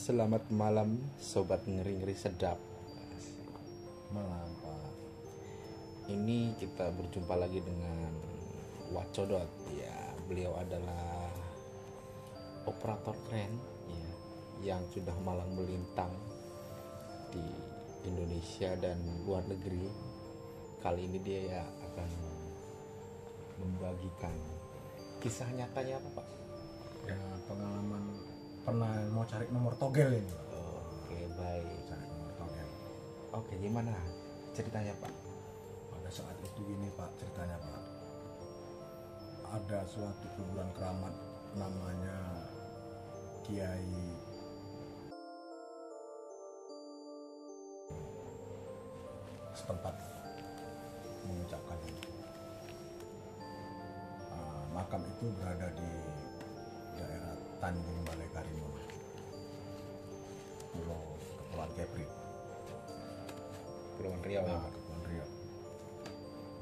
Selamat malam sobat ngeri-ngeri sedap. Malam Pak. Ini kita berjumpa lagi dengan Wacodot. Ya, beliau adalah operator keren ya, yang sudah malang melintang di Indonesia dan luar negeri. Kali ini dia ya akan membagikan kisah nyatanya apa Pak? Ya, pengalaman pernah mau cari nomor togel ini. Oke, baik. Cari nomor togel. Oke, gimana ceritanya Pak? Pada saat itu gini Pak, ceritanya Pak. Ada suatu kuburan keramat namanya Kiai setempat mengucapkan makam itu berada di daerah Tanjung Balai Karimun, Pulau Kepulauan Kepri, Kepulauan Riau ya Pak? Kepulauan Riau.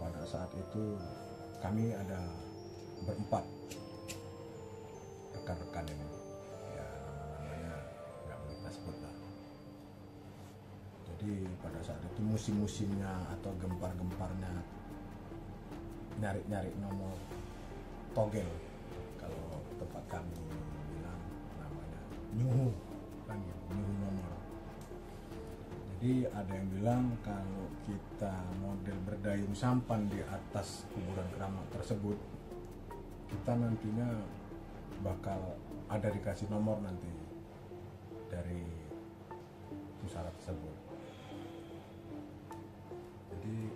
Pada saat itu kami ada berempat rekan-rekan ini, ya namanya nggak boleh kita sebut lah. Jadi pada saat itu musim-musimnya atau gempar-gemparnya nyari-nyari nomor togel, kalau tempat kami bilang namanya nyuhu, kan gitu, nyuhu nomor. Jadi ada yang bilang kalau kita model berdayung sampan di atas kuburan keramat tersebut, kita nantinya bakal ada dikasih nomor nanti dari pusara tersebut. Jadi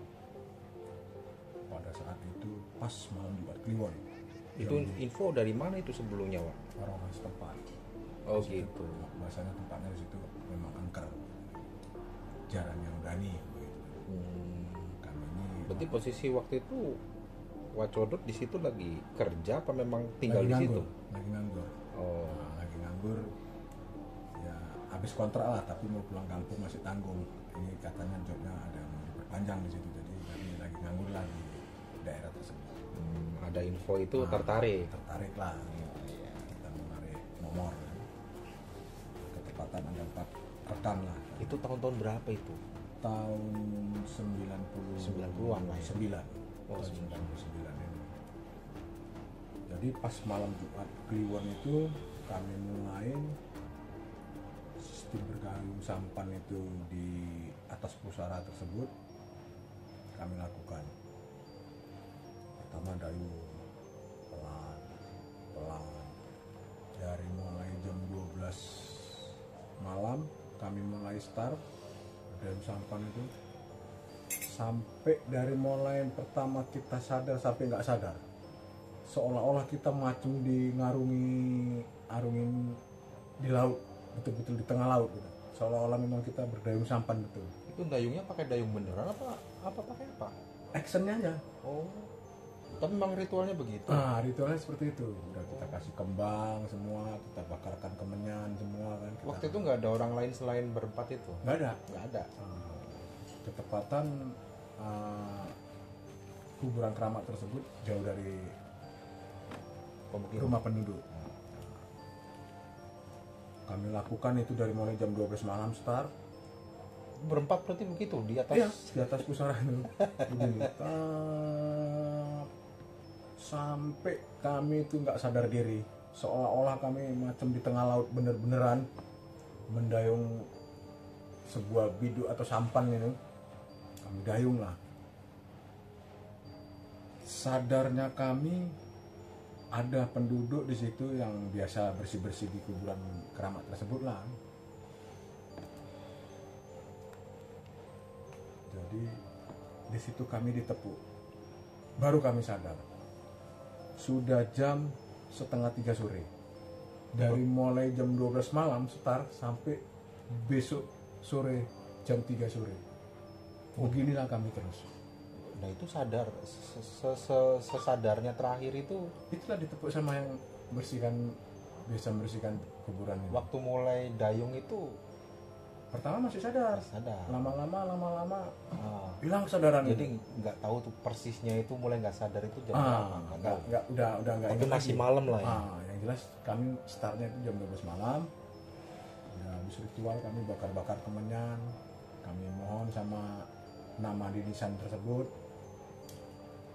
pada saat itu pas malam Jumat Kliwon. Itu info dari mana itu sebelumnya Pak? Orang-orang setempat. Oh Di situ, gitu. bahasanya tempatnya di situ memang angker, jarang yang berani. Begitu. Kami ini Berarti posisi waktu itu Wacodot di situ lagi kerja apa memang tinggal lagi di situ? nganggur, lagi nganggur. Oh, Nah, lagi nganggur, ya habis kontrak lah, tapi mau pulang kampung masih tanggung. Ini katanya jobnya ada yang mau diperpanjang di situ, jadi kami lagi nganggur lah di daerah tersebut. ada info itu Nah, tertarik. tertarik lah, kita menarik nomor. Ketepatan ada 4 rekan lah. Itu tahun-tahun berapa itu? Tahun 90 90-an lah ya? 9. Oh, Tahun 99 ini. Jadi pas malam Jumat Kliwon itu kami mulai sistem bergayung sampan itu di atas pusara tersebut kami lakukan. Pertama dayung pelan dari mulai jam 12 malam kami mulai start dan sampan itu sampai dari mulai pertama kita sadar sampai nggak sadar, seolah-olah kita macam di arungin di laut, betul-betul di tengah laut gitu. Seolah-olah memang kita berdayung sampan betul. Itu dayungnya pakai dayung beneran apa pakai apa? Actionnya aja. Oh, tapi memang ritualnya begitu. Nah, ritualnya seperti itu. Udah kita kasih kembang semua, kita bakarkan kemenyan semua kan. Waktu itu nggak ada orang lain selain berempat itu? nggak ada. Nggak ada. Ketepatan kuburan keramat tersebut jauh dari Pemukiman. rumah penduduk. Kami lakukan itu dari mulai jam 12 malam start. Berempat berarti begitu di atas? Iya, di atas pusara itu. Begini. Sampai kami itu nggak sadar diri, seolah-olah kami macam di tengah laut bener-beneran mendayung sebuah biduk atau sampan ini. Kami dayung lah. Sadarnya kami ada penduduk di situ yang biasa bersih-bersih di kuburan keramat tersebut lah. Jadi di situ kami ditepuk. Baru kami sadar. Sudah jam 2:30 sore. Dari mulai jam 12 malam start sampai besok sore jam 3 sore. Beginilah kami terus. Nah itu sadar, sesadarnya terakhir itu Itulah ditepuk sama yang biasa membersihkan kuburan ini. waktu mulai dayung itu Pertama masih sadar. sadar. Lama-lama Ah, hilang kesadaran. jadi nggak tahu tuh persisnya itu mulai nggak sadar itu jam berapa, nggak tahu. udah nggak Tapi ingat masih lagi. malam lah ya. Yang jelas kami startnya itu jam 12 malam. Ya, habis ritual kami bakar-bakar kemenyan, kami mohon sama nama di nisan tersebut.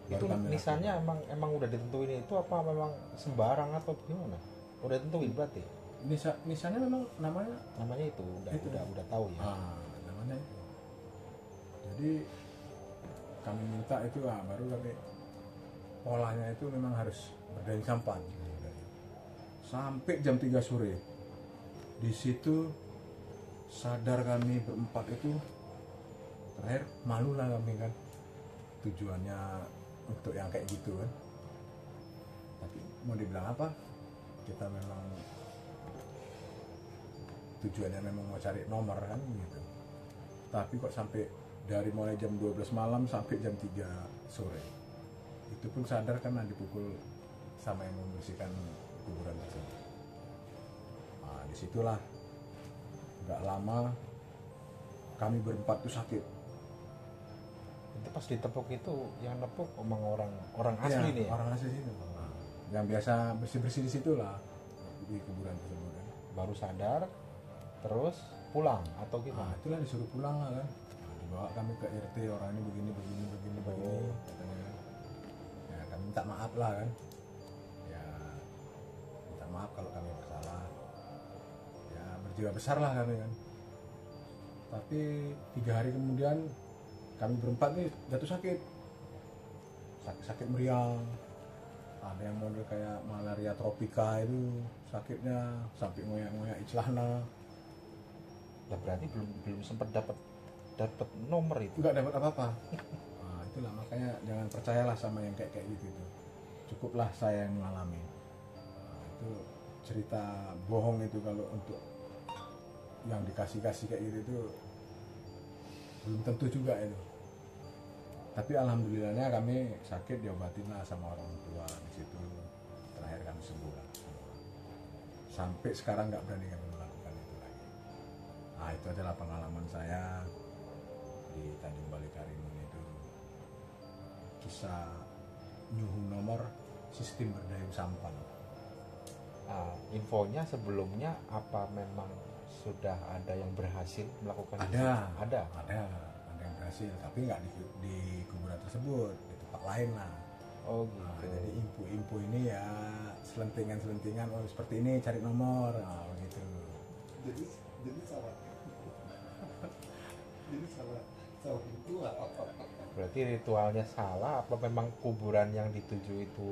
Itu Baru kami nisannya lakukan. emang udah ditentuin itu apa memang sembarang atau gimana? Udah tentuin berarti. Nisannya memang Namanya itu Itu. udah tahu ya. namanya itu. Jadi kami minta itu baru kami polanya itu memang harus berdayung sampan sampai jam 3 sore. Di situ sadar kami berempat itu, terakhir malu lah kami kan, tujuannya untuk yang kayak gitu kan. Tapi mau dibilang apa, kita memang tujuannya memang mau cari nomor kan gitu. Tapi kok sampai dari mulai jam 12 malam sampai jam 3 sore, itu pun sadar karena dipukul sama yang membersihkan kuburan tersebut. Nah, disitulah nggak lama kami berempat tuh sakit. Itu pas ditepuk itu yang nepuk emang orang Iya, asli nih ya? orang asli situ. Yang biasa bersih-bersih di situ lah, di kuburan tersebut kan. Baru sadar terus pulang atau Nah, gimana? itulah disuruh pulang lah kan. Nah, dibawa kami ke RT, orang ini begini katanya kan. Ya kami minta maaf lah kan. Ya minta maaf kalau kami bersalah. Ya berjiwa besar lah kami kan. Tapi 3 hari kemudian kami berempat nih jatuh sakit meriang. Ada yang model kayak malaria tropika itu sakitnya sampai ngoyak-ngoyak celana. Lah berarti belum sempat dapat nomor itu. Nggak dapat apa-apa. Nah, itulah makanya jangan percayalah sama yang kayak gitu itu. Cukuplah saya yang mengalami. Nah, itu cerita bohong itu kalau untuk yang dikasih kayak gitu itu belum tentu juga itu. Tapi alhamdulillahnya kami sakit diobatin lah sama orang tua di situ. Terakhir kami sembuh lah. Sampai sekarang nggak berani kami melakukan itu lagi. Nah, itu adalah pengalaman saya di Tanjung Balai Karimun itu, kisah nyuhu nomor sistem berdayung sampan. Nah, infonya sebelumnya apa memang sudah ada yang berhasil melakukan itu? Ada yang berhasil, tapi nggak di kuburan tersebut, di tempat lain lah. Oh Nah, gitu. jadi info ini ya selentingan oh seperti ini cari nomor, begitu. Jadi salah jadi salah ritual. Berarti ritualnya salah apa memang kuburan yang dituju itu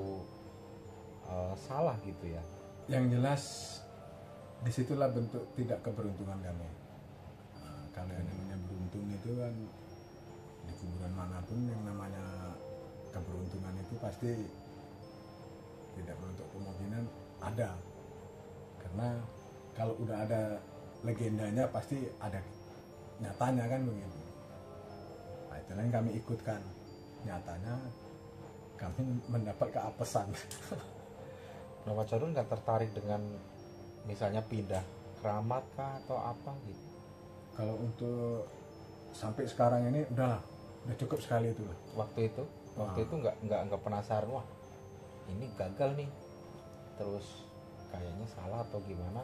salah gitu ya? Yang jelas disitulah bentuk tidak keberuntungan kami. Nah, kalau yang namanya beruntung itu kan di kuburan manapun yang namanya keberuntungan itu pasti tidak menutup kemungkinan ada. Karena kalau udah ada legendanya pasti ada nyatanya kan begitu. Nah, itu yang kami ikutkan. Nyatanya kami mendapat keapesan. Nah, Mas Corun nggak tertarik dengan misalnya pindah keramat kah atau apa gitu? Kalau untuk sampai sekarang ini udah cukup sekali itu lah. Waktu itu nggak penasaran, wah ini gagal nih, terus kayaknya salah atau gimana,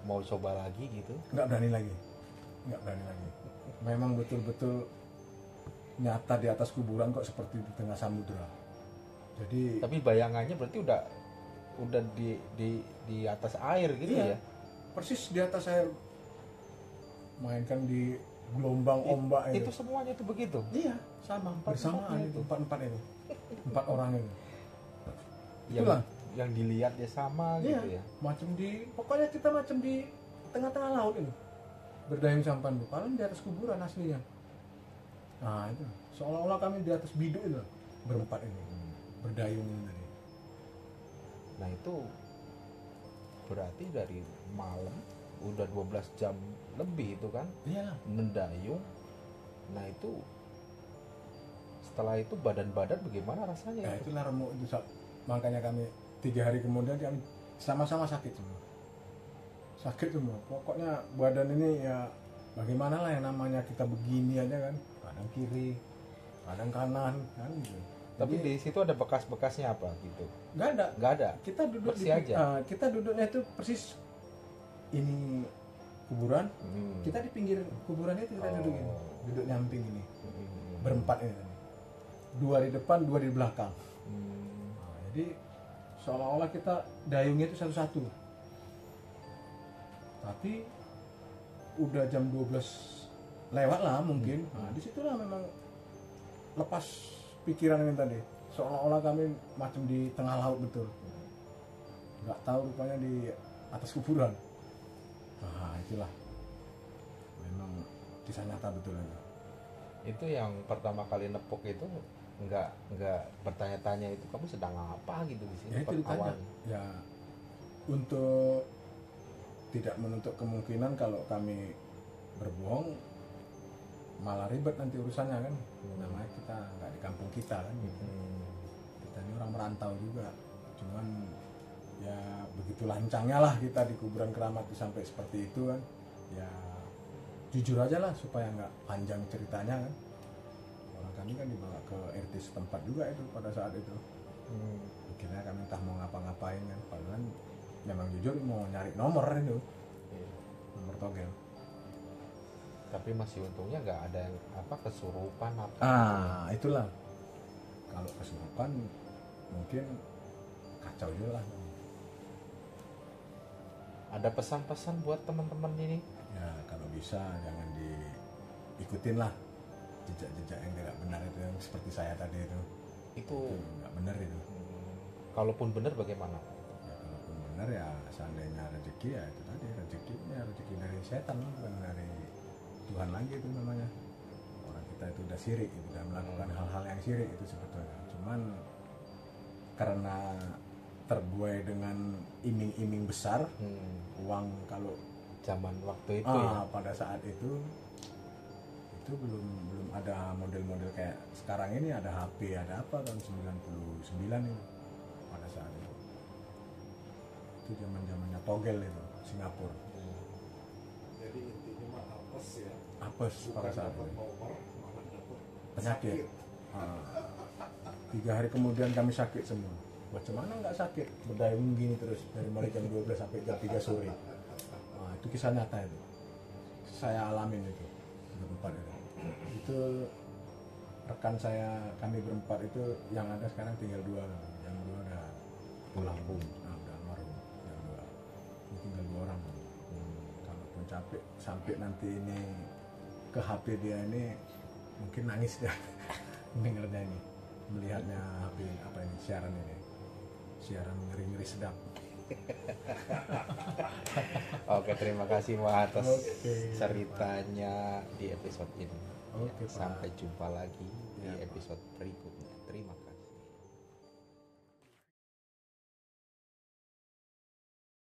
mau coba lagi gitu? Nggak berani lagi. Memang betul-betul nyata di atas kuburan kok seperti di tengah samudra. Jadi Tapi bayangannya berarti udah di atas air gitu iya, ya? persis di atas saya mainkan di gelombang ombak Itu semuanya itu begitu? Iya, sama bersamaan itu empat itu. 4 orang itu. Yang, Itulah. yang dilihat ya sama Iya, gitu ya? macam pokoknya kita macam di tengah-tengah laut ini. Berdayung sampan itu, paling di atas kuburan aslinya. Nah, itu seolah-olah kami di atas biduk itu berempat ini. Berdayung ini tadi. Nah itu berarti dari malam udah 12 jam lebih itu kan Iya. mendayung. Nah itu setelah itu badan-badan bagaimana rasanya? Nah, itulah remuk itu makanya kami 3 hari kemudian kami sama-sama sakit semua. Pokoknya badan ini ya bagaimana lah yang namanya kita begini aja kan, kadang kiri, kadang kanan kan gitu. Tapi di situ ada bekas-bekasnya apa gitu? Nggak ada. Nggak ada. Kita duduk Bersih aja. kita duduknya itu persis ini kuburan, Hmm. kita di pinggir kuburan itu kita duduk ini, duduk nyamping ini, berempat ini tadi. 2 di depan, 2 di belakang. Nah, jadi seolah-olah kita dayungnya itu satu-satu. Tapi udah jam 12 lewat lah mungkin. Nah, disitulah memang lepas pikiran ini tadi. Seolah-olah kami macam di tengah laut betul. Nggak tahu rupanya di atas kuburan. Nah, itulah. Memang kisah nyata betul itu. Itu yang pertama kali nepuk itu nggak bertanya-tanya itu kamu sedang apa gitu di sini Ya itu ditanya. awalnya. Ya untuk tidak menutup kemungkinan kalau kami berbohong malah ribet nanti urusannya kan. Namanya kita nggak di kampung kita kan gitu. Kita ini orang merantau juga. Cuman ya begitu lancangnya lah kita di kuburan keramat itu sampai seperti itu kan. Ya jujur aja lah supaya nggak panjang ceritanya kan. Orang kami kan dibawa ke RT setempat juga itu pada saat itu. Akhirnya kami entah mau ngapa-ngapain kan. Padahal memang jujur mau nyari nomor itu, Iya. nomor togel. Tapi masih untungnya nggak ada yang kesurupan apa. Itulah. Kalau kesurupan mungkin kacau juga lah. Ada pesan-pesan buat teman-teman ini? Ya kalau bisa jangan diikutin lah jejak-jejak yang tidak benar itu, yang seperti saya tadi itu Itu nggak benar itu. kalaupun benar bagaimana? Ya kalaupun benar ya seandainya rezeki ya itu tadi rezekinya rezeki dari setan bukan dari Tuhan lagi itu namanya. Orang kita itu udah syirik, itu udah melakukan hal-hal yang syirik itu sebetulnya. Cuman karena terbuai dengan iming-iming besar, uang kalau Zaman waktu itu ya. pada saat itu belum ada model-model kayak sekarang ini, ada HP, ada apa tahun 99 ini pada saat itu zaman-zamannya togel itu Singapura. Jadi intinya mah apes ya. Apes pada Bukan saat dapat itu nomor, malah dapat penyakit. 3 hari kemudian kami sakit semua. Bagaimana nggak sakit? Berdayung gini terus dari mulai jam 12 sampai jam 3 sore. Nah, itu kisah nyata itu. Saya alamin itu berempat itu. Itu rekan saya, kami berempat itu yang ada sekarang tinggal 2. Yang 2 udah pulang udah almarhum. Yang 2 ini tinggal 2 orang. Kalaupun capek sampai nanti ini ke HP dia ini mungkin nangis dia dengarnya ini, melihatnya HP apa ini siaran ngeri-ngeri sedap. Oke, terima kasih Mas atas Oke. ceritanya di episode ini. Oke, Pak. Sampai jumpa lagi di Ya, Pak. episode berikutnya. Terima kasih.